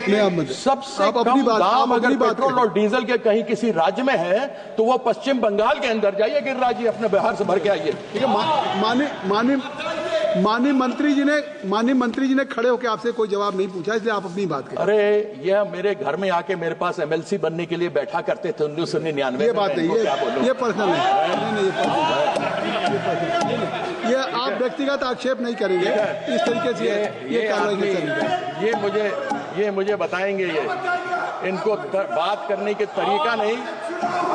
सबसे कम दाम अगर पेट्रोल और डीजल के कहीं किसी राज्य में है तो वो पश्चिम बंगाल के अंदर जाइए, गिरिराज जी अपने बिहार से भर के आइए। ठीक है, माननीय मंत्री जी ने खड़े होकर आपसे कोई जवाब नहीं पूछा, इसलिए आप अपनी बात करें। अरे यह मेरे घर में आके मेरे पास एमएलसी बनने के लिए बैठा करते थे 1999 ये बात है, ये पर्सनल है, ये आप व्यक्तिगत आक्षेप नहीं करेंगे इस तरीके से ये कार्रवाई। ये मुझे बताएंगे, ये इनको बात करने के तरीका नहीं,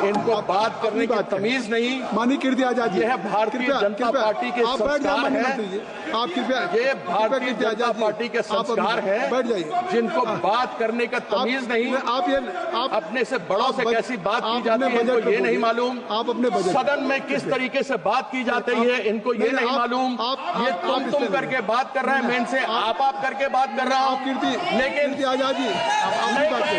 इनको बात करने की तमीज नहीं। माननीय कीर्ति आजाद जी, यह भारतीय जनता पार्टी के संस्कार हैं। आप कृपया, ये भारतीय जनता पार्टी के संस्कार हैं, बैठ जाइए, जिनको बात करने का तमीज नहीं। आप अपने से बड़ों से कैसी बात की जाती है इनको ये नहीं मालूम। आप अपने सदन में किस तरीके से बात की जाती है इनको ये नहीं मालूम। ये तुम करके बात कर रहे हैं, मैं इनसे आप करके बात कर रहा हूँ। लेकिन आजाद जी नहीं कर सकते,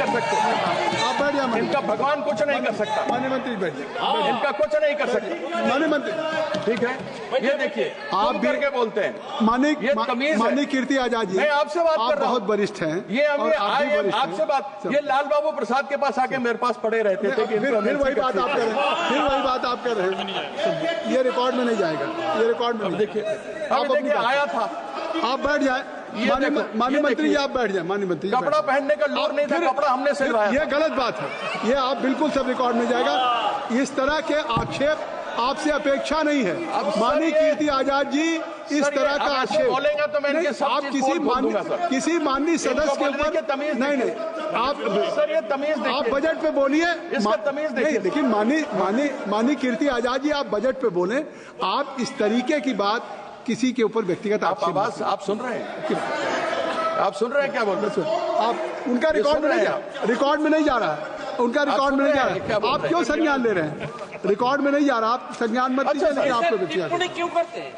आप बैठ जाइए। इनका भगवान कुछ नहीं कर सकता, माननीय मंत्री बैठ जाइए, इनका कुछ नहीं कर सकता। माननीय मंत्री ठीक है, ये देखिए आप करके बोलते हैं, माननीय कीर्ति आजाद जी, मैं आपसे बात कर रहा हूं, बहुत वरिष्ठ हैं। ये आपसे बात, ये लाल बाबू प्रसाद के पास आके मेरे पास पड़े रहते थे कि फिर वही बात आप कर रहे हैं, ये रिकॉर्ड में नहीं जाएगा, ये रिकॉर्ड में। देखिए आया था, आप बैठ जाए। माननीय मंत्री जी आप बैठ जाए। माननीय मंत्री कपड़ा पहनने का लोर नहीं था, कपड़ा हमने सिलवाया। ये गलत बात है, ये आप बिल्कुल सब रिकॉर्ड में जाएगा। इस तरह के आक्षेप आपसे अपेक्षा नहीं है। माननीय कीर्ति आजाद जी, इस तरह का आक्षेप बोलेंगे तो मैं आप किसी माननीय सदस्य के ऊपर नहीं, आप सर ये तमीज आप बजट पे बोलिए, इसका तमीज नहीं। लेकिन माननीय कीर्ति आजाद जी आप बजट पे बोले, आप इस तरीके की बात किसी के ऊपर व्यक्तिगत आक्षेप। आप सुन रहे हैं, आप सुन रहे हैं क्या बोल रहे हैं आप? उनका रिकॉर्ड में नहीं जा रहा है, उनका रिकॉर्ड में नहीं जा रहा है। आप क्यों संज्ञान ले रहे हैं? रिकॉर्ड में नहीं जा रहा, आप संज्ञान मत लीजिए। लेकिन आपको व्यक्तिगत क्यों करते हैं?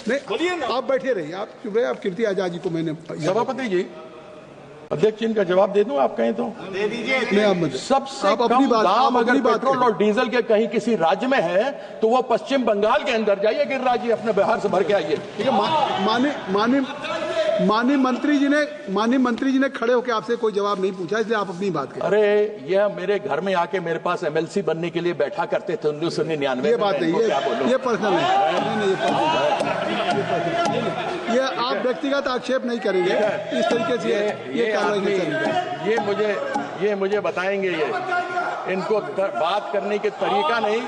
नहीं, आप बैठे रहिए, आप चुप रहे। आप कीर्ति आजाद जी को मैंने सभापति जी, अध्यक्ष इनका जवाब दे दूं, आप कहें तो दे दीजिए। सबसे कम दाम अगर पेट्रोल और डीजल के कहीं किसी राज्य में है तो वो पश्चिम बंगाल के अंदर जाइए, गिरिराज जी अपने बिहार से भर के आइए। ठीक है, माननीय मंत्री जी ने खड़े होकर आपसे कोई जवाब नहीं पूछा, इसलिए आप अपनी बात करें। अरे यह मेरे घर में आके मेरे पास एमएलसी बनने के लिए बैठा करते थे 1999। ये बात है, ये पर्सनल है, ये आप व्यक्तिगत आक्षेप नहीं करेंगे इस तरीके से ये कार्रवाई। ये मुझे बताएंगे, ये इनको बात करने के तरीका नहीं,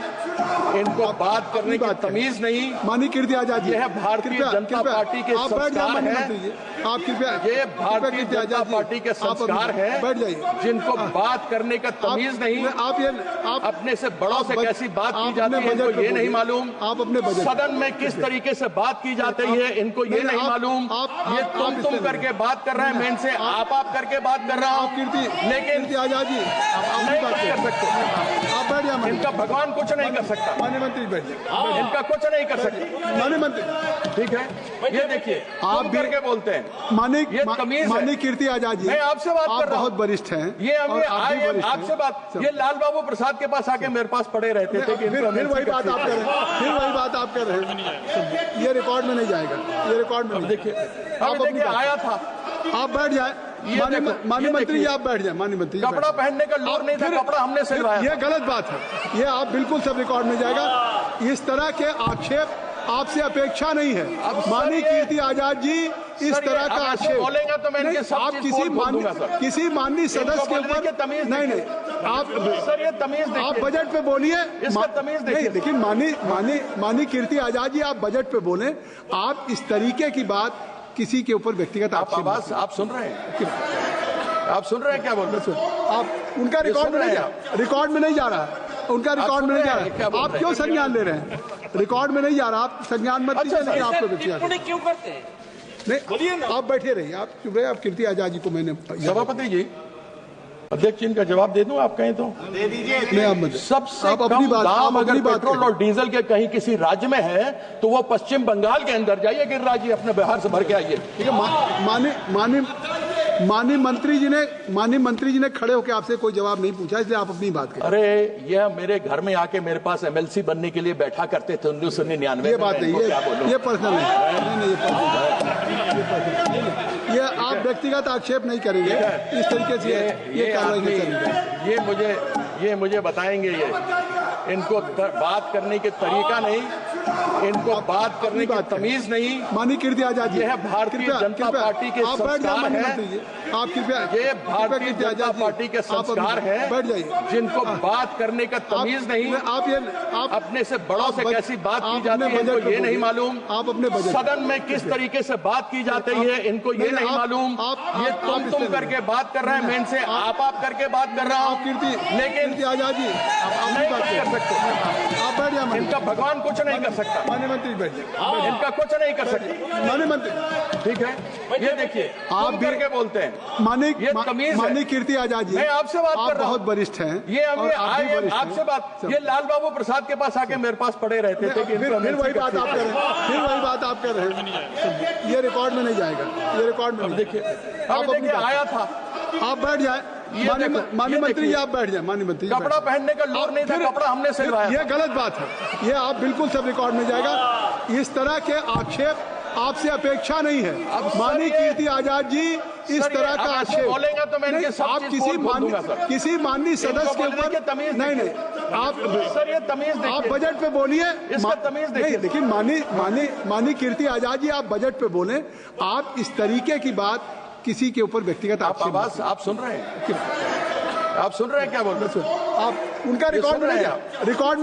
इनको बात करने की तमीज नहीं। माननीय कीर्ति आजाद जी, यह भारतीय जनता पार्टी के संस्कार हैं। आप कृपया, ये भारतीय जनता पार्टी के संस्कार हैं, बैठ जाइए, जिनको बात करने का तमीज नहीं। आप अपने से बड़ों से कैसी बात की जाती है इनको ये नहीं मालूम। आप अपने सदन में किस तरीके से बात की जाती है इनको ये नहीं मालूम। ये तुम करके बात कर रहे हैं, मैं इनसे आप करके बात कर रहा हूँ। लेकिन आजाद जी नहीं कर सकते, आप बैठ जाइए। इनका भगवान कुछ नहीं कर सकता, माननीय मंत्री बैठ जाइए, इनका कुछ नहीं कर सकता। माननीय मंत्री ठीक है, ये देखिए आप करके बोलते हैं, माननीय कीर्ति आजाद जी, मैं आपसे बात कर रहा हूँ, बहुत वरिष्ठ हैं। ये आपसे बात, ये लाल बाबू प्रसाद के पास आके मेरे पास पड़े रहते थे कि फिर वही बात आप कर रहे हैं, ये रिकॉर्ड में नहीं जाएगा, ये रिकॉर्ड में। देखिए आया था, आप बैठ जाए। माननीय मंत्री जी आप बैठ जाए। माननीय मंत्री कपड़ा पहनने का लोर नहीं था, कपड़ा हमने सिलवाया। ये गलत बात है, ये आप बिल्कुल सब रिकॉर्ड में जाएगा। इस तरह के आक्षेप आपसे अपेक्षा नहीं है। माननीय कीर्ति आजाद जी, इस तरह का आक्षेप बोलेंगे तो मैं आप किसी माननीय सदस्य के ऊपर नहीं, आप बजट पे बोलिए, इसका तमीज नहीं। लेकिन माननीय कीर्ति आजाद जी आप बजट पे बोले, आप इस तरीके की बात किसी के ऊपर व्यक्तिगत आक्षेप। आप सुन रहे हैं, आप सुन रहे हैं क्या बोल रहे हैं? आप उनका रिकॉर्ड में नहीं जा रहा, उनका रिकॉर्ड में नहीं जा रहा। आप क्यों संज्ञान ले रहे हैं? रिकॉर्ड में नहीं जा रहा, आप संज्ञान मत लीजिए। लेकिन आपको व्यक्तिगत क्यों करते हैं? नहीं, आप बैठे रहिए, आप चुप रहे। आप कीर्ति आजाद जी को मैंने सभापति जी, अध्यक्ष इनका जवाब दे दूं, आप कहें तो दे दीजिए। सबसे कम दाम अगर पेट्रोल और डीजल के कहीं किसी राज्य में है तो वो पश्चिम बंगाल के अंदर जाइए, गिरिराज जी अपने बिहार से भर के आइए। ठीक है, माननीय मंत्री जी ने खड़े होकर आपसे कोई जवाब नहीं पूछा, इसलिए आप अपनी बात करें। अरे यह मेरे घर में आके मेरे पास एमएलसी बनने के लिए बैठा करते थे 1999। ये बात है, ये पर्सनल है, ये आप व्यक्तिगत आक्षेप नहीं करेंगे इस तरीके से ये कार्रवाई नहीं करेंगे। ये मुझे बताएंगे, ये इनको बात करने के तरीका नहीं, इनको बात करने की तमीज नहीं। माननीय कीर्ति आजाद जी, यह भारतीय जनता पार्टी के संस्कार हैं। आप कृपया, ये भारतीय जनता पार्टी के संस्कार हैं, बैठ जाइए, जिनको बात करने का तमीज नहीं। आप अपने से बड़ों से कैसी बात की जाती है इनको ये नहीं मालूम। आप अपने सदन में किस तरीके से बात की जाती है इनको ये नहीं मालूम। ये तुम करके बात कर रहे हैं, मैं इनसे आप करके बात कर रहा हूँ। लेकिन आजाद जी नहीं कर सकते, आप बैठ जाइए। इनका भगवान कुछ नहीं कर सकता। माननीय मंत्री बैठ जाइए, इनका कुछ नहीं कर सकते। माननीय मंत्री ठीक है, ये देखिए आप करके बोलते हैं। माननीय कीर्ति आजाद जी, मैं आपसे बात कर रहा हूँ, बहुत वरिष्ठ हैं। ये आपसे बात, ये लाल बाबू प्रसाद के पास आके मेरे पास पड़े रहते थे कि फिर वही बात आप कर रहे हैं, फिर वही बात आप कर रहे हैं। ये रिकॉर्ड में नहीं जाएगा, ये रिकॉर्ड में देखिए, अब देखिए आया था। आप बैठ जाए, माननीय मंत्री जी आप बैठ जाए। माननीय मंत्री, कपड़ा पहनने का लोर नहीं था, कपड़ा हमने सिलवाया। ये गलत बात है, ये आप बिल्कुल सब रिकॉर्ड में जाएगा। इस तरह के आक्षेप आपसे अपेक्षा नहीं है। माननीय कीर्ति आजाद जी, इस तरह का आक्षेप बोलेंगे तो मैं इनके सब आप किसी माननीय सदस्य के ऊपर नहीं, आप सर ये तमीज आप बजट पे बोलिए, इसका तमीज नहीं। लेकिन माननीय कीर्ति आजाद जी, आप बजट पे बोले। आप इस तरीके की बात किसी के ऊपर व्यक्तिगत आवाज आप सुन रहे हैं, आप सुन रहे हैं क्या बोल रहे हैं? आप उनका रिकॉर्ड में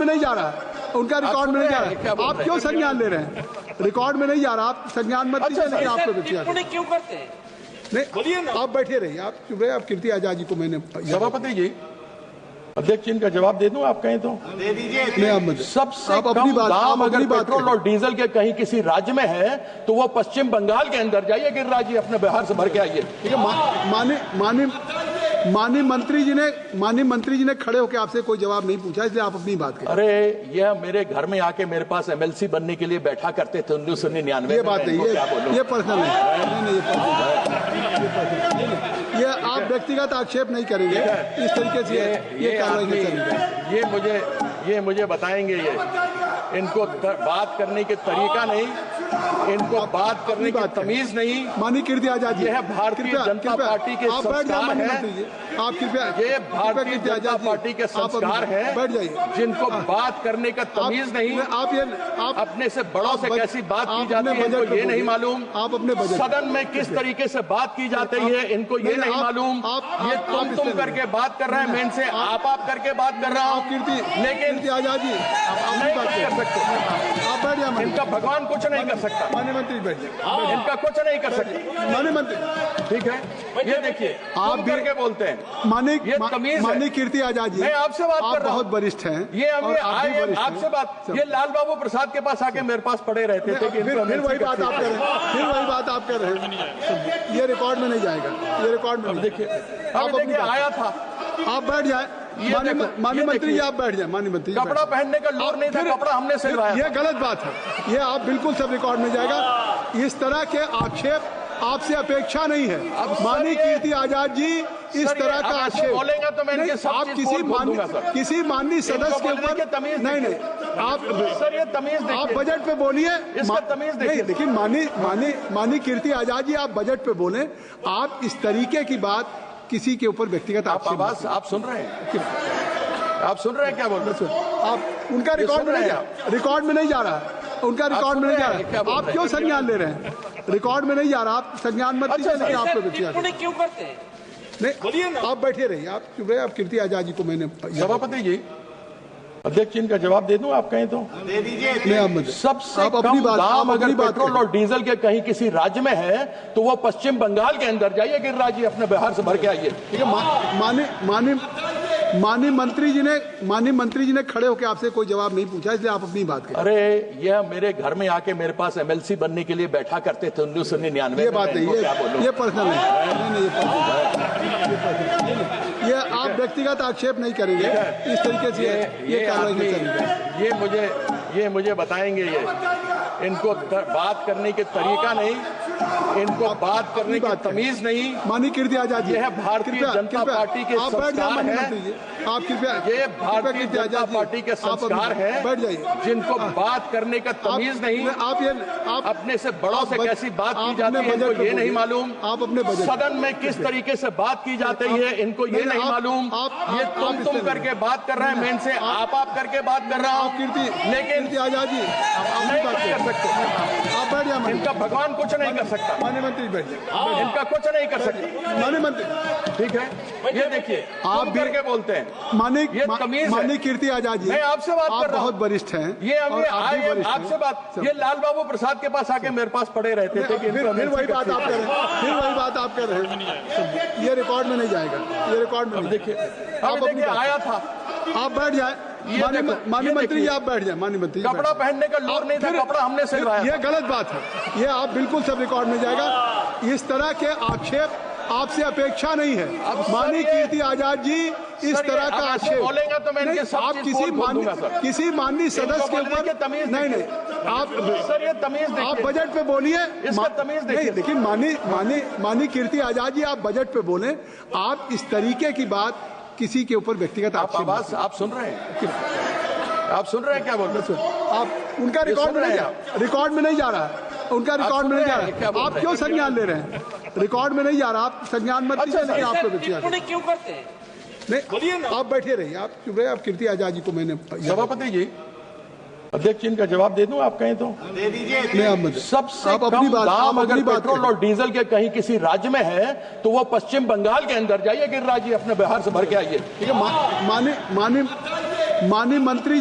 नहीं जा रहा, उनका रिकॉर्ड में नहीं जा रहा। आप क्यों संज्ञान ले रहे हैं? रिकॉर्ड में नहीं जा रहा, आप संज्ञान मत लीजिए। लेकिन आपको क्यों करते हैं? नहीं, बोलिए ना, आप बैठे रहिए, आप चुप रहे। आप कीर्ति आजाद जी को मैंने सभापति जी, अध्यक्ष इनका जवाब दे दूं, आप कहें तो दे दीजिए। सबसे कम दाम अगर पेट्रोल और डीजल के कहीं किसी राज्य में है तो वो पश्चिम बंगाल के अंदर जाइए, गिरिराज जी अपने बिहार से भर के आइए। ठीक है, माननीय मंत्री जी ने खड़े होकर आपसे कोई जवाब नहीं पूछा, इसलिए आप अपनी बात करें। अरे यह मेरे घर में आके मेरे पास MLC बनने के लिए बैठा करते थे 1999 में। ये बात नहीं, ये पर्सनल नहीं, ये आप व्यक्तिगत आक्षेप नहीं करेंगे इस तरीके से ये कार्रवाई नहीं करेंगे। ये मुझे बताएंगे, ये इनको बात करने के तरीका नहीं, इनको बात करने की तमीज नहीं। माननीय कीर्ति आजाद जी, यह भारतीय जनता पार्टी के संस्कार हैं। आप कृपया, ये भारतीय जनता पार्टी के संस्कार हैं, बैठ जाइए, जिनको बात करने का तमीज नहीं। आप अपने से बड़ों से कैसी बात की जाती है इनको ये नहीं मालूम। आप अपने सदन में किस तरीके से बात की जाती है इनको ये नहीं मालूम। ये तुम करके बात कर रहे हैं, मैं इनसे आप करके बात कर रहा हूँ। लेकिन आजाद जी नहीं कर सकते, आप बैठ जाइए। इनका भगवान कुछ नहीं कर सकता। माननीय मंत्री बैठ जाइए, इनका कुछ नहीं कर सकते। माननीय मंत्री ठीक है, ये देखिए आप करके बोलते हैं। माननीय कीर्ति आजाद जी, मैं आपसे बात कर रहा हूँ, बहुत वरिष्ठ हैं। ये आपसे बात, ये लाल बाबू प्रसाद के पास आके मेरे पास पड़े रहते थे कि फिर वही बात आप कर रहे हैं, फिर वही बात आप कर रहे हैं। ये रिकॉर्ड में नहीं जाएगा, ये रिकॉर्ड में देखिए, देखिए आया था। आप बैठ जाए, माननीय मंत्री जी आप बैठ जाए। माननीय मंत्री, कपड़ा पहनने का लोर नहीं था, कपड़ा हमने सिलवाया। ये गलत बात है, ये आप बिल्कुल सब रिकॉर्ड में जाएगा। इस तरह के आक्षेप आपसे अपेक्षा नहीं है। माननीय कीर्ति आजाद जी, इस तरह का आक्षेप बोलेंगे तो मैं इनके सब आप किसी माननीय सदस्य के ऊपर नहीं, आप सर ये तमीज आप बजट पे बोलिए, इसका तमीज नहीं। लेकिन माननीय कीर्ति आजाद जी, आप बजट पे बोले। आप इस तरीके की बात किसी के ऊपर व्यक्तिगत आवाज आप सुन रहे हैं, आप सुन रहे हैं क्या बोल रहे हैं? आप उनका रिकॉर्ड में नहीं जा रहा, उनका रिकॉर्ड में नहीं जा रहा। आप क्यों संज्ञान ले रहे हैं? रिकॉर्ड में नहीं जा रहा, आप संज्ञान मत लीजिए। लेकिन आपको क्यों करते हैं? नहीं, बोलिए ना, आप बैठे रहिए, आप चुप रहे। आप कीर्ति आजाद जी को मैंने सभापति जी, अध्यक्ष इनका जवाब दे दूं, आप कहें तो दे दीजिए। सबसे कम दाम अगर पेट्रोल और डीजल के कहीं किसी राज्य में है तो वो पश्चिम बंगाल के अंदर जाइए, गिरिराज जी अपने बिहार से भर के आइए। ठीक है, माननीय मंत्री जी ने खड़े होकर आपसे कोई जवाब नहीं पूछा, इसलिए आप अपनी बात करें। अरे यह मेरे घर में आके मेरे पास MLC बनने के लिए बैठा करते थे 1999 में। ये बात नहीं, ये पर्सनल नहीं, ये आप व्यक्तिगत आक्षेप नहीं करेंगे इस तरीके से ये कार्रवाई नहीं करेंगे। ये मुझे बताएंगे, ये इनको बात करने के तरीका नहीं, इनको बात करने की तमीज नहीं। माननीय कीर्ति आजाद जी, यह है भारतीय जनता पार्टी के आप बैठ जाए संस्कार माननीय हैं। मंत्री जी, आप कृपया ये भारतीय जनता पार्टी के संस्कार हैं, बैठ जाइए। जिनको बात करने का तमीज नहीं। आप अपने से बड़ों से कैसी बात की जाती है इनको ये नहीं मालूम। आप अपने बजट सदन में किस तरीके से बात की जाती है इनको ये नहीं मालूम। ये तुम करके बात कर रहे हैं, मैं इनसे आप करके बात कर रहा हूँ। लेकिन कीर्ति आजाद जी नहीं कर सकते। आप बैठ जाए। इनका भगवान कुछ नहीं कर सकता। माननीय मंत्री बैठ जाइए। इनका कुछ नहीं कर सकता। माननीय मंत्री ठीक है, ये देखिए आप तुम करके बोलते हैं। माननीय कीर्ति आजाद जी, मैं आपसे बात कर रहा हूँ। बहुत वरिष्ठ हैं। ये आपसे बात, ये लाल बाबू प्रसाद के पास आके मेरे पास पड़े रहते थे कि फिर वही बात आप कर रहे हैं। फिर वही बात आप कर रहे हैं। ये रिकॉर्ड में नहीं जाएगा। ये रिकॉर्ड में देखिए आया था। आप बैठ जाए। माननीय मंत्री जी, आप बैठ जाए। माननीय मंत्री जी, कपड़ा पहनने का लोग नहीं था, कपड़ा हमने सिलवाया। ये गलत बात है। ये आप बिल्कुल सब रिकॉर्ड में जाएगा। इस तरह के आक्षेप आपसे अपेक्षा नहीं है। माननीय कीर्ति आजाद जी, इस तरह का आक्षेप बोलेगा तो मैं इनके सब आप किसी माननीय सदस्य के ऊपर नहीं आप सर ये तमीज आप बजट पे बोलिए। इसका तमीज नहीं, लेकिन माननीय कीर्ति आजाद जी, आप बजट पे बोले। आप इस तरीके की बात किसी के ऊपर व्यक्तिगत आवाज आप सुन रहे हैं? आप सुन रहे हैं क्या बोल रहे हैं? आप उनका रिकॉर्ड में नहीं जा रहा है। उनका रिकॉर्ड में नहीं जा रहा है। आप क्यों संज्ञान ले रहे हैं? रिकॉर्ड में नहीं जा रहा। आप संज्ञान मत लीजिए। लेकिन आपको टिप्पणी क्यों करते हैं? नहीं, आप बैठे रहिए। आप चुप रहे। आप कीर्ति आजाद जी को मैंने सभापति जी, अध्यक्ष जी इनका जवाब दे दूं आप कहें तो? दे दीजिए। सबसे कम दाम अगर पेट्रोल और डीजल के कहीं किसी राज्य में है तो वो पश्चिम बंगाल के अंदर जाइए, गिरिराज जी अपने बिहार से भर के आइए। ठीक है। माननीय मंत्री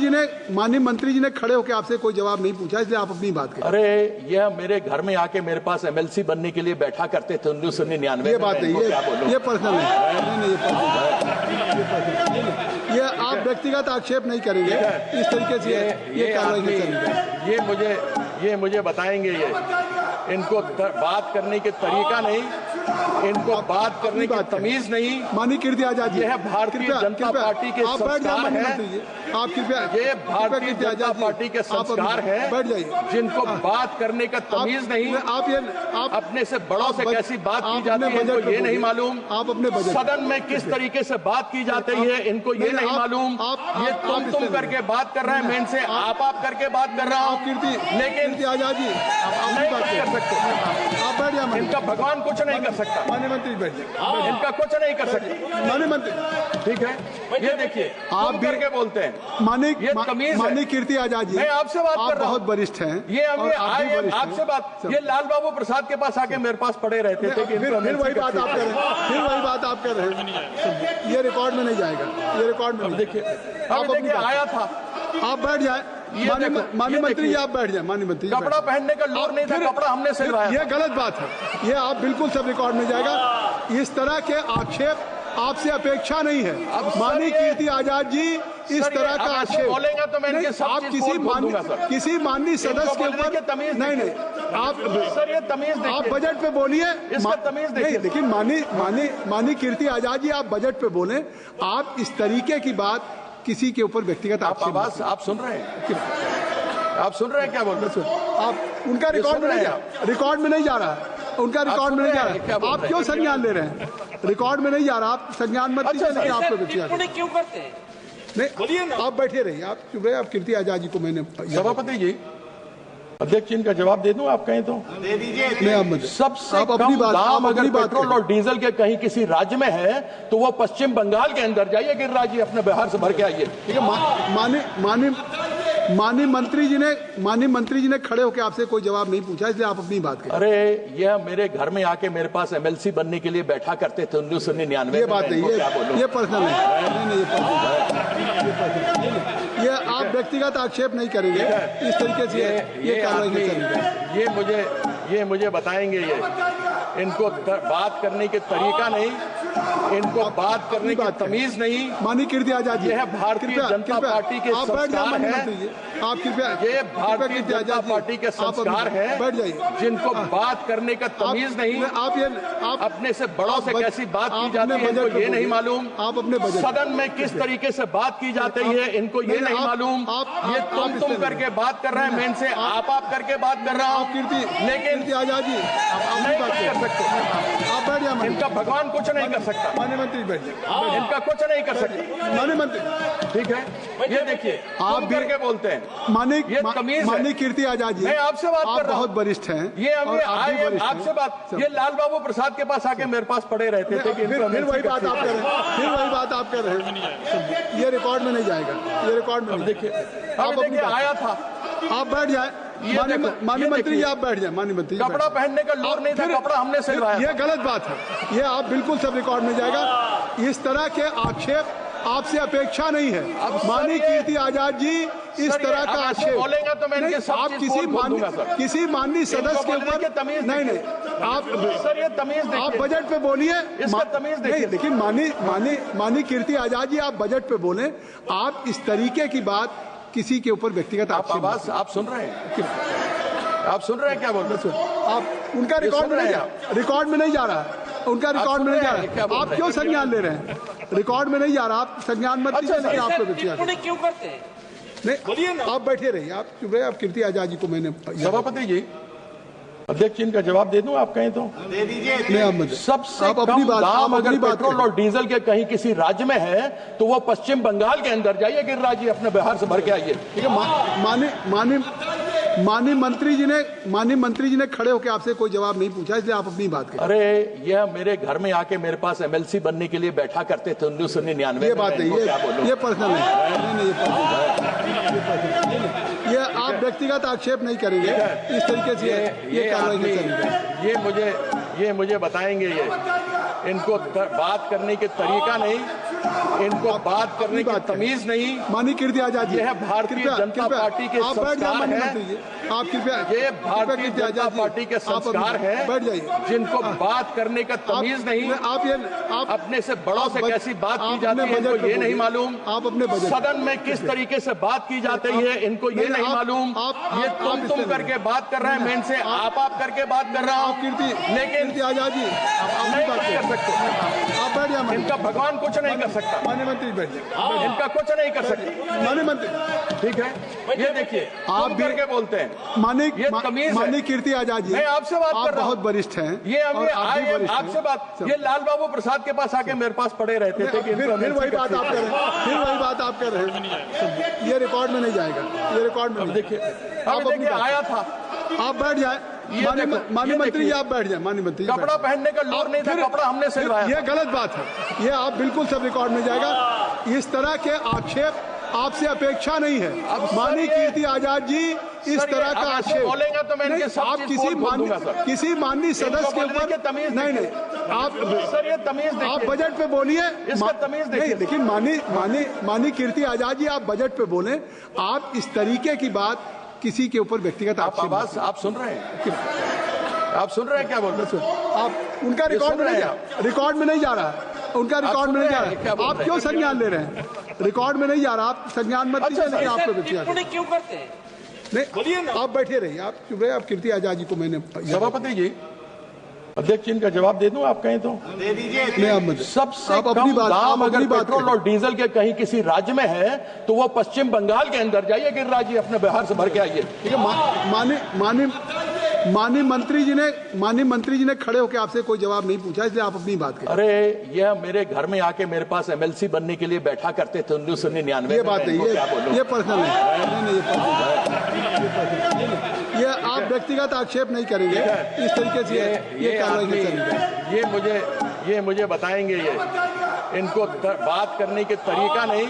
जी ने खड़े होकर आपसे कोई जवाब नहीं पूछा, इसलिए आप अपनी बात करें। अरे यह मेरे घर में आके मेरे पास एमएलसी बनने के लिए बैठा करते थे 1999 ये बात है। ये पर्सनल नहीं, ये आप व्यक्तिगत आक्षेप नहीं करेंगे इस तरीके से। ये कार्रवाई नहीं करेंगे। ये मुझे बताएंगे। ये इनको बात करने के तरीका नहीं, इनको बात करने की तमीज नहीं। माननीय कीर्ति आजाद जी, यह है भारतीय जनता पार्टी के संस्कार हैं। आप कृपया ये भारतीय जनता पार्टी के संस्कार हैं, बैठ जाइए। जिनको बात करने का तमीज नहीं। आप अपने से बड़ों से कैसी बात की जाती है इनको ये नहीं मालूम। आप अपने सदन में किस तरीके से बात की जाती है इनको ये नहीं मालूम। ये तुम करके बात कर रहे हैं, मैं इनसे आप करके बात कर रहा हूँ। लेकिन आजाद जी नहीं कर सकते। आप बैठ जाए। इनका भगवान कुछ नहीं कर सकता। माननीय मंत्री बैठ जाए। इनका कुछ नहीं कर सकता। माननीय मंत्री ठीक है, ये देखिए आप करके बोलते हैं। माननीय कीर्ति आजाद जी, मैं आपसे बात कर रहा हूँ। बहुत वरिष्ठ हैं। ये आपसे बात, ये लाल बाबू प्रसाद के पास आके मेरे पास पड़े रहते थे कि फिर वही बात आप कर रहे हैं। फिर वही बात आप कर रहे हैं। ये रिकॉर्ड में नहीं जाएगा। ये रिकॉर्ड में देखिए आया था। आप बैठ जाए। माननीय मंत्री जी, आप बैठ जाए। माननीय मंत्री जी, कपड़ा पहनने का लोग नहीं था, कपड़ा हमने सिलवाया। ये गलत बात है। ये आप बिल्कुल सब रिकॉर्ड में जाएगा। इस तरह के आक्षेप आपसे अपेक्षा नहीं है। माननीय कीर्ति आजाद जी, इस तरह का आक्षेप बोलेगा तो मैं इनके सब आप किसी माननीय सदस्य के ऊपर नहीं आप सर ये तमीज आप बजट पे बोलिए। इसका तमीज नहीं, लेकिन माननीय कीर्ति आजाद जी, आप बजट पे बोले। आप इस तरीके की बात किसी के ऊपर व्यक्तिगत आवाज आप सुन रहे हैं? आप सुन रहे हैं क्या बोल रहे हैं? आप उनका रिकॉर्ड में नहीं जा रहा है। उनका रिकॉर्ड में नहीं जा रहा है। आप क्यों संज्ञान ले रहे हैं? रिकॉर्ड में नहीं जा रहा। आप संज्ञान मत लीजिए। लेकिन आपको टिप्पणी क्यों करते हैं? नहीं, आप बैठे रहिए। आप चुप रहे। आप कीर्ति आजाद जी को मैंने सभापति जी, अध्यक्ष जी इनका जवाब दे दूं आप कहें तो? दे दीजिए। सबसे कम दाम अगर पेट्रोल और डीजल के कहीं किसी राज्य में है तो वो पश्चिम बंगाल के अंदर जाइए, गिरिराज जी अपने बिहार से भर के आइए। ठीक है। माननीय मंत्री जी ने खड़े होकर आपसे कोई जवाब नहीं पूछा, इसलिए आप अपनी बात करें। अरे यह मेरे घर में आके मेरे पास एमएलसी बनने के लिए बैठा करते थे 1999 ये बात है। ये पर्सनल नहीं, ये आप व्यक्तिगत आक्षेप नहीं करेंगे इस तरीके से। ये कार्रवाई नहीं करेंगे। ये मुझे बताएंगे। ये इनको बात करने के तरीका नहीं, इनको बात करने की तमीज नहीं। माननीय कीर्ति आजाद जी, यह है भारतीय जनता पार्टी के संस्कार हैं। आप कृपया ये भारतीय जनता पार्टी के संस्कार हैं, बैठ जाइए, जिनको बात करने का तमीज नहीं, आप अपने से बड़ों से कैसी बात की जाती है इनको ये नहीं मालूम, आप अपने बजट सदन में किस तरीके से बात की जाती है इनको ये नहीं मालूम, ये तुम करके बात कर रहे हैं, मैं इनसे आप करके बात कर रहा हूँ, लेकिन आजाद जी नहीं कर सकते, आप बैठ जाए, इनका भगवान कुछ नहीं कर सकता, माननीय मंत्री बैठ जाइए, इनका कुछ नहीं कर सकता, माननीय मंत्री ठीक है, ये देखिए आप तुम करके बोलते हैं, ये तमीज है। माननीय कीर्ति आजाद जी, मैं आपसे बात कर रहा हूँ, बहुत वरिष्ठ हैं, ये आपसे बात, ये लाल बाबू प्रसाद के पास आके मेरे पास पड़े रहते थे कि फिर वही बात आप कर रहे हैं, फिर वही बात आप कर रहे हैं, ये रिकॉर्ड में नहीं जाएगा, ये रिकॉर्ड में देखिए आया था, आप बैठ जाए, माननीय मंत्री जी आप बैठ जाए, माननीय मंत्री कपड़ा पहनने का लोर नहीं था, कपड़ा हमने सिलवाया, ये गलत बात है, ये आप बिल्कुल सब रिकॉर्ड में जाएगा, इस तरह के आक्षेप आपसे अपेक्षा नहीं है, माननीय कीर्ति आजाद जी, इस तरह का आक्षेप बोलेंगे तो मैं इनके सब आप किसी माननीय सदस्य के ऊपर नहीं, आप सर ये तमीज आप बजट पे बोलिए, इसका तमीज नहीं, लेकिन माननीय कीर्ति आजाद जी आप बजट पे बोले, आप इस तरीके की बात किसी के ऊपर व्यक्तिगत आक्षेप, आप सुन रहे हैं, आप सुन रहे हैं क्या बोल रहे हैं, आप उनका रिकॉर्ड में नहीं जा रहा, उनका रिकॉर्ड में नहीं जा रहा, आप क्यों संज्ञान ले रहे हैं, रिकॉर्ड में नहीं जा रहा, आप संज्ञान मत लीजिए, लेकिन आपको व्यक्तिगत क्यों करते हैं? नहीं, आप बैठे रहिए, आप चुप रहे, आप कीर्ति आजाद जी को मैंने सभापति जी, अध्यक्ष इनका जवाब दे दूं, आप कहें तो दे दीजिए, सबसे कम दाम अगर पेट्रोल और डीजल के कहीं किसी राज्य में है तो वो पश्चिम बंगाल के अंदर जाइए, गिरिराज जी अपने बिहार से भर के आइए, ठीक है, माननीय मंत्री जी ने खड़े होकर आपसे कोई जवाब नहीं पूछा, इसलिए आप अपनी बात करें। अरे यह मेरे घर में आके मेरे पास MLC बनने के लिए बैठा करते थे 1999 ये बात है, ये पर्सनल नहीं, ये आप व्यक्तिगत आक्षेप नहीं करेंगे, इस तरीके से ये कार्रवाई नहीं करेंगे, ये मुझे बताएंगे, ये इनको बात करने के तरीका नहीं, इनको बात करने की तमीज नहीं, माननीय कीर्ति आजाद जी, यह भारतीय जनता पार्टी के संस्कार हैं, आप कृपया, ये भारतीय जनता पार्टी के संस्कार हैं, बैठ जाइए, जिनको बात करने का तमीज नहीं, आप अपने से बड़ों से कैसी बात की जाती है इनको ये नहीं मालूम, आप अपने सदन में किस तरीके से बात की जाती है इनको ये नहीं मालूम, ये तुम करके बात कर रहे हैं, मैं इनसे आप करके बात कर रहा हूँ, लेकिन आजाद जी नहीं कर सकते, आप बैठ जाए, इनका भगवान कुछ नहीं कर सकता, माननीय मंत्री बैठ जाए, इनका कुछ नहीं कर सकता, माननीय मंत्री, ठीक है, ये देखिए आप करके बोलते हैं, माननीय कीर्ति आजाद जी, मैं आपसे बात कर रहा हूँ, बहुत वरिष्ठ हैं, ये आपसे बात, ये लाल बाबू प्रसाद के पास आके मेरे पास पड़े रहते थे कि फिर वही बात आप कर रहे हैं, फिर वही बात आप कर रहे हैं, ये रिकॉर्ड में नहीं जाएगा, ये रिकॉर्ड में देखिए आया था, आप बैठ जाए, माननीय मंत्री जी आप बैठ जाए, माननीय मंत्री कपड़ा पहनने का लोर नहीं था, कपड़ा हमने सिलवाया, ये गलत बात है, ये आप बिल्कुल सब रिकॉर्ड में जाएगा, इस तरह के आक्षेप आपसे अपेक्षा नहीं है, माननीय कीर्ति आजाद जी, इस तरह का आक्षेप बोलेंगे तो मैं इनके सब आप किसी माननीय सदस्य के ऊपर नहीं, आप सर ये तमीज आप बजट पे बोलिए, इसका तमीज नहीं, लेकिन माननीय कीर्ति आजाद जी आप बजट पे बोले, आप इस तरीके की बात किसी के ऊपर व्यक्तिगत आक्षेप, आप सुन रहे हैं, आप सुन रहे हैं क्या बोल रहे हैं, आप उनका रिकॉर्ड में नहीं जा रहा, उनका रिकॉर्ड में नहीं जा रहा, आप क्यों संज्ञान ले रहे हैं, रिकॉर्ड में नहीं जा रहा, आप संज्ञान मत लीजिए, लेकिन आपको व्यक्तिगत क्यों करते हैं? नहीं, आप बैठे रहिए, आप चुप रहे, आप कीर्ति आजाद जी को मैंने सभापति जी, अध्यक्ष इनका जवाब दे दूं, आप कहें तो दे दीजिए, सबसे कम दाम अगर पेट्रोल और डीजल के कहीं किसी राज्य में है तो वो पश्चिम बंगाल के अंदर जाइए, गिरिराज जी अपने बिहार से भर के आइए, ठीक है, माननीय मंत्री जी ने खड़े होकर आपसे कोई जवाब नहीं पूछा, इसलिए आप अपनी बात करें। अरे यह मेरे घर में आके मेरे पास MLC बनने के लिए बैठा करते थे 1999 ये बात है, ये पर्सनल नहीं, ये आप व्यक्तिगत आक्षेप नहीं करेंगे, इस तरीके से ये कार्रवाई नहीं करेंगे, ये मुझे बताएंगे, ये इनको बात करने के तरीका नहीं,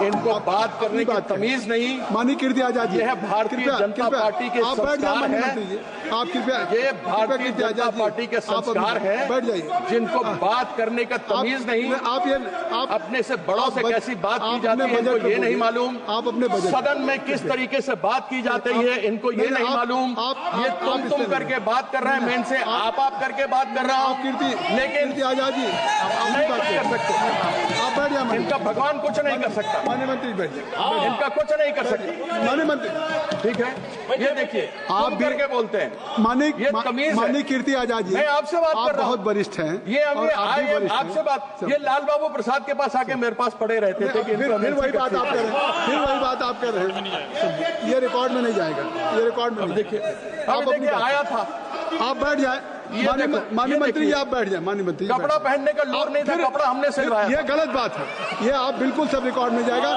इनको बात करने की तमीज नहीं, माननीय कीर्ति आजाद जी, यह भारतीय जनता पार्टी के संस्कार हैं, आप कृपया, ये भारतीय जनता पार्टी के संस्कार हैं, बैठ जाइए, जिनको बात करने का तमीज नहीं, आप अपने से बड़ों से कैसी बात की जाती है इनको ये नहीं मालूम, आप अपने सदन में किस तरीके से बात की जाती है इनको ये नहीं मालूम, ये तुम करके बात कर रहे हैं, मैं इनसे आप करके बात कर रहा हूँ, लेकिन लेकिन आजाद जी नहीं कर सकते, सकते। आप बैठ जाए। इनका भगवान कुछ नहीं कर सकता, माननीय मंत्री बैठ जाए। इनका कुछ नहीं कर सकता। माननीय मंत्री ठीक है, ये देखिए आप करके बोलते हैं, ये तमीज है। माननीय कीर्ति आजाद जी, मैं आपसे बात कर रहा हूँ, बहुत वरिष्ठ हैं। ये हम और आप भी आए वरिष्ठ हैं। आपसे बात, ये लाल बाबू प्रसाद के पास आके मेरे पास पड़े रहते थे कि फिर वही बात आप कर रहे हैं, फिर वही बात आप कर रहे हैं। ये रिकॉर्ड में नहीं जाएगा, ये रिकॉर्ड में नहीं। देखिए आप अब देखिए अपनी आया था, आप बैठ जाए। माननीय मंत्री जी आप बैठ जाए। माननीय मंत्री जी बैठ कपड़ा पहनने का लोड नहीं था, कपड़ा हमने सिलवाया। ये गलत बात है, ये आप बिल्कुल सब रिकॉर्ड में जाएगा।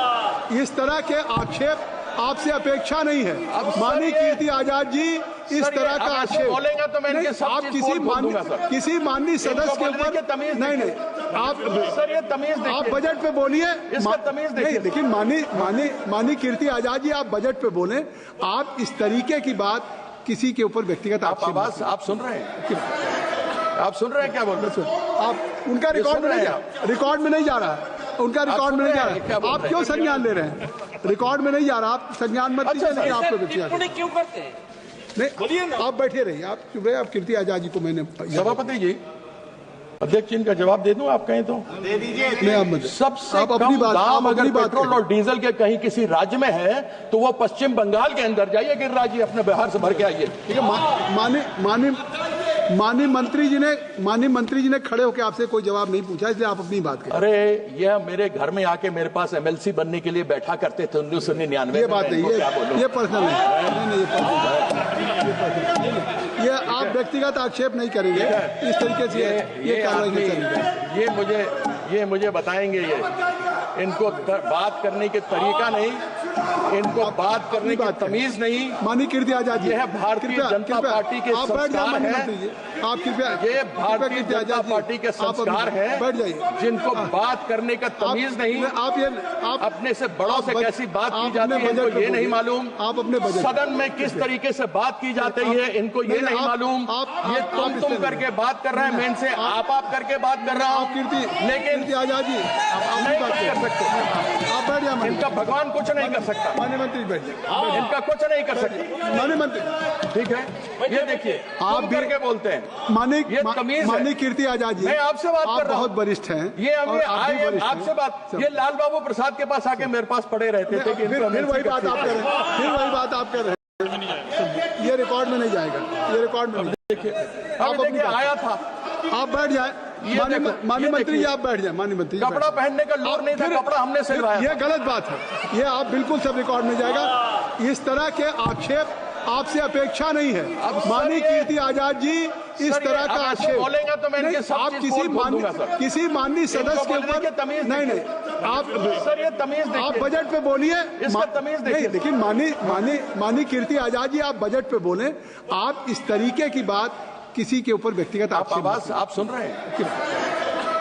इस तरह के आक्षेप आपसे अपेक्षा नहीं है। माननीय कीर्ति आजाद जी, इस तरह का आक्षेप बोलेंगे तो मैं इनके सब आप चीज किसी बोल दूंगा सर। किसी माननीय सदस्य के बोलने की ऊपर तमीज नहीं देखिए। आप सर ये तमीज देखिए, आप बजट पे बोलिए, इसका तमीज देखिए। नहीं, लेकिन माननीय कीर्ति आजाद जी, आप बजट पे बोले। आप इस तरीके की बात किसी के ऊपर व्यक्तिगत आप आक्षेप आवाज आप सुन रहे हैं, आप सुन रहे हैं क्या बोल रहे हैं? आप उनका रिकॉर्ड में सुन नहीं रहे जा रिकॉर्ड में नहीं जा रहा है, उनका रिकॉर्ड में नहीं जा रहा। आप क्यों संज्ञान ले रहे हैं? रिकॉर्ड में नहीं जा रहा, आप संज्ञान मत लीजिए। लेकिन आपको व्यक्तिगत टिप्पणी क्यों करते हैं? नहीं, आप बैठे रहिए, आप चुप रहिए। आप कीर्ति आजाद जी को मैंने सभापति जी, अध्यक्ष जी इनका जवाब दे दूं आप कहें तो? मैं आप मत सबसे आप अपनी कम बात- दाम आप अगर अपनी बात पेट्रोल करें। और डीजल के कहीं किसी राज्य में है तो वो पश्चिम बंगाल के अंदर जाइए, गिरिराज जी अपने बिहार से भर के आइए। ठीक है। माननीय मंत्री जी ने खड़े होकर आपसे कोई जवाब नहीं पूछा, इसलिए आप अपनी बात करें। अरे यह मेरे घर में आके मेरे पास एमएलसी बनने के लिए बैठा करते थे 1999 ये में। बात नहीं, ये पर्सनल नहीं, ये पर्सनल। ये आप व्यक्तिगत आक्षेप नहीं करेंगे इस तरीके से। ये कार्रवाई नहीं चलेगी। ये मुझे बताएंगे, ये इनको बात करने के तरीका नहीं, इनको बात करने की तमीज नहीं। माननीय कीर्ति आजाद जी, यह भारतीय जनता पार्टी के आप बैठ जाए। संस्कार माननीय हैं। मंत्री जी, आप कृपया, ये भारतीय जनता पार्टी के संस्कार हैं, बैठ जाइए। जिनको बात करने का तमीज नहीं। आप अपने से बड़ों से कैसी बात की जाती है बजट इनको पे ये नहीं बोलिए। मालूम। आप अपने बजट सदन में किस तरीके से बात की जाती है इनको ये नहीं मालूम। ये तुम करके बात कर रहे हैं, मैं इनसे आप करके बात कर रहा हूँ। लेकिन आजाद जी, आप नहीं बात कर सकते, आप बैठ जाए। इनका भगवान कुछ नहीं कर सकता, माननीय मंत्री बैठ जाए। इनका कुछ नहीं कर सकता। माननीय मंत्री, ठीक है, ये देखिए आप करके बोलते हैं, ये तमीज है। माननीय कीर्ति आजाद जी, मैं आपसे बात कर रहा हूँ, बहुत वरिष्ठ हैं। ये हम और आप भी आए वरिष्ठ आपसे हैं। बात, ये लाल बाबू प्रसाद के पास आके मेरे पास पड़े रहते थे कि फिर वही बात आप कर रहे हैं, फिर वही बात आप कर रहे हैं। ये रिकॉर्ड में नहीं जाएगा, ये रिकॉर्ड में नहीं। देखिए आप अब अपनी देखिए बात- आया था, आप बैठ जाए। माननीय मंत्री जी, आप बैठ जाए। माननीय मंत्री जी, कपड़ा बैठ जाए। पहनने का लोड नहीं था, फिर- कपड़ा हमने सिलवाया। ये गलत बात है, ये आप बिल्कुल सब रिकॉर्ड में जाएगा। इस तरह के आक्षेप आपसे अपेक्षा नहीं है। माननीय कीर्ति आजाद जी, इस तरह का आक्षेप बोलेंगे तो मैं इनके सब आप चीज किसी बोल दूंगा सर। किसी माननीय सदस्य के बोलने की ऊपर तमीज नहीं, देखिए। आप सर ये तमीज आप देखिए, बजट पे बोलिए। इसका तमीज देखिए। नहीं, लेकिन माननीय कीर्ति आजाद जी, आप बजट पे बोले। आप इस तरीके की बात किसी के ऊपर व्यक्तिगत आप आक्षेप आवाज आप सुन रहे हैं,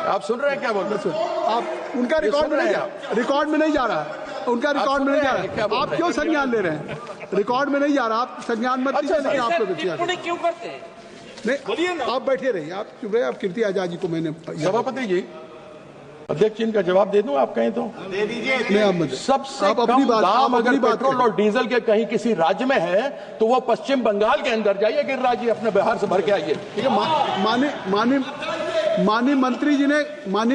आप सुन रहे हैं क्या बोल रहे हैं? आप उनका रिकॉर्ड सुन में नहीं रहे जा रिकॉर्ड में नहीं जा रहा, उनका रिकॉर्ड में नहीं जा सुन रहे हैं क्या रहा। बोल आप रहे क्यों हैं? संज्ञान ले रहे हैं? रिकॉर्ड में नहीं जा रहा, आप संज्ञान मत लीजिए। लेकिन आपको व्यक्तिगत टिप्पणी क्यों करते हैं? नहीं, आप बैठे रहिए, आप चुप रहिए। आप कीर्ति आजाद जी को मैंने सभापति जी, अध्यक्ष जी इनका जवाब दे दूं आप कहें तो? मैं आप मत सबसे आप अपनी कम बात- दाम आप अगर अपनी बात पेट्रोल करें। और डीजल के कहीं किसी राज्य में है तो वो पश्चिम बंगाल के अंदर जाइए, गिरिराज जी अपने बिहार से भर के आइए। ठीक है। माननीय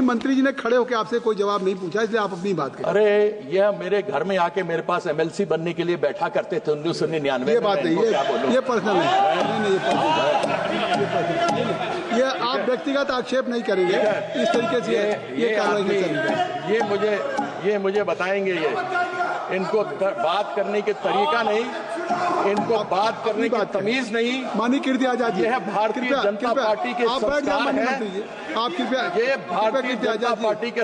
मंत्री जी ने खड़े होकर आपसे कोई जवाब नहीं पूछा, इसलिए आप अपनी बात करें। अरे यह मेरे घर में आके मेरे पास एमएलसी बनने के लिए बैठा करते थे 1999 में। ये बात नहीं, ये पर्सनल नहीं, ये पर्सनल। ये आप व्यक्तिगत आक्षेप नहीं करेंगे इस तरीके से। ये कार्रवाई नहीं चलेगी। ये मुझे बताएंगे, ये इनको बात करने के तरीका नहीं, इनको बात करने की तमीज नहीं। माननीय कीर्ति आजाद जी, यह भारतीय जनता पार्टी के आप बैठ जाए। संस्कार माननीय हैं। मंत्री जी, आप कृपया, ये भारतीय जनता पार्टी के